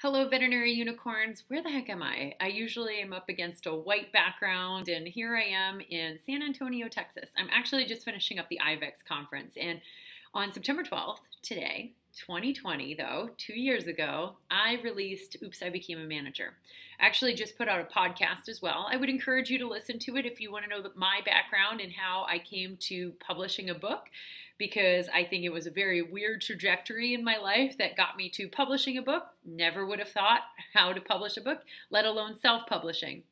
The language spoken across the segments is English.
Hello, veterinary unicorns. Where the heck am I? I usually am up against a white background, and here I am in San Antonio, Texas. I'm actually just finishing up the IVEX conference, and on September 12th, today, 2020, though, 2 years ago, I released Oops, I Became a Manager. I actually just put out a podcast as well. I would encourage you to listen to it if you want to know my background and how I came to publishing a book, because I think it was a very weird trajectory in my life that got me to publishing a book. Never would have thought how to publish a book, let alone self-publishing.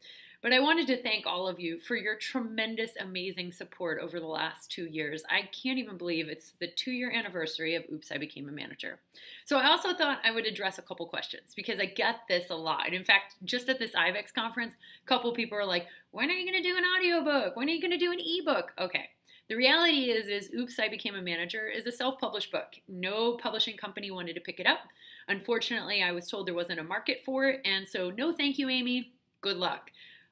But I wanted to thank all of you for your tremendous, amazing support over the last 2 years. I can't even believe it's the 2-year anniversary of Oops, I Became a Manager. So I also thought I would address a couple questions because I get this a lot. And in fact, just at this IVEX conference, a couple people are like, when are you going to do an audiobook? When are you going to do an ebook? Okay. The reality is Oops, I Became a Manager is a self-published book. No publishing company wanted to pick it up. Unfortunately, I was told there wasn't a market for it, and so no thank you, Amy. Good luck.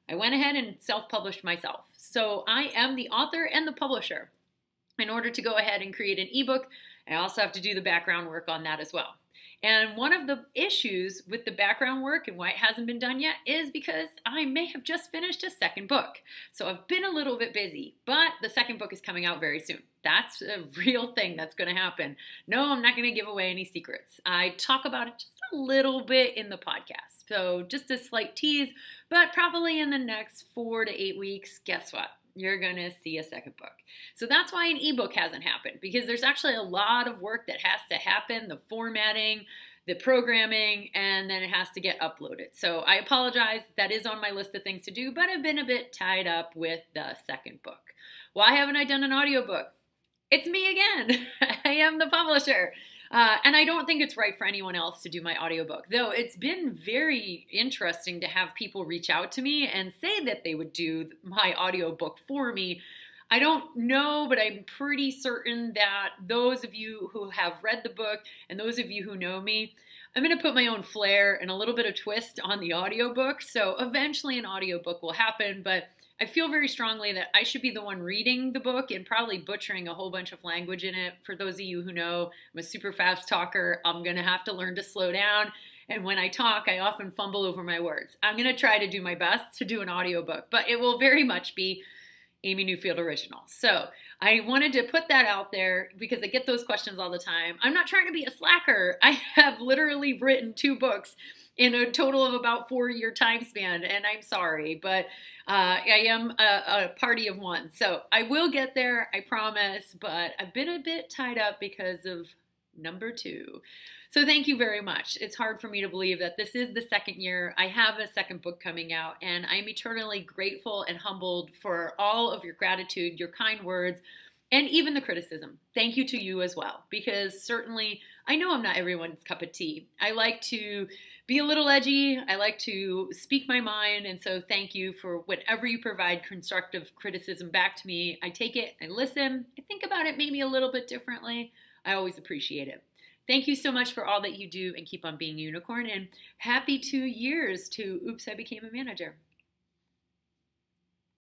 I went ahead and self-published myself. So I am the author and the publisher. In order to go ahead and create an ebook, I also have to do the background work on that as well. And one of the issues with the background work and why it hasn't been done yet is because I may have just finished a second book. So I've been a little bit busy, but the second book is coming out very soon. That's a real thing that's going to happen. No, I'm not going to give away any secrets. I talk about it just a little bit in the podcast. So just a slight tease, but probably in the next 4 to 8 weeks, guess what? You're going to see a second book. So that's why an ebook hasn't happened, because there's actually a lot of work that has to happen, the formatting, the programming, and then it has to get uploaded. So I apologize. That is on my list of things to do, but I've been a bit tied up with the second book. Why haven't I done an audiobook? It's me again. I am the publisher. And I don't think it's right for anyone else to do my audiobook, though it's been very interesting to have people reach out to me and say that they would do my audiobook for me. I don't know, but I'm pretty certain that those of you who have read the book and those of you who know me, I'm going to put my own flair and a little bit of twist on the audiobook. So eventually an audiobook will happen, but I feel very strongly that I should be the one reading the book and probably butchering a whole bunch of language in it. For those of you who know, I'm a super fast talker. I'm going to have to learn to slow down. And when I talk, I often fumble over my words. I'm going to try to do my best to do an audiobook, but it will very much be Amy Newfield original. So I wanted to put that out there because I get those questions all the time. I'm not trying to be a slacker. I have literally written 2 books in a total of about 4-year time span, and I'm sorry, but I am a party of one. So I will get there, I promise, but I've been a bit tied up because of number 2. So thank you very much. It's hard for me to believe that this is the second year. I have a second book coming out, and I'm eternally grateful and humbled for all of your gratitude, your kind words, and even the criticism. Thank you to you as well, because certainly I know I'm not everyone's cup of tea. I like to be a little edgy. I like to speak my mind, and so thank you for whatever you provide constructive criticism back to me. I take it, I listen, I think about it maybe a little bit differently. I always appreciate it. Thank you so much for all that you do, and keep on being a unicorn, and happy 2 years to Oops, I Became a Manager.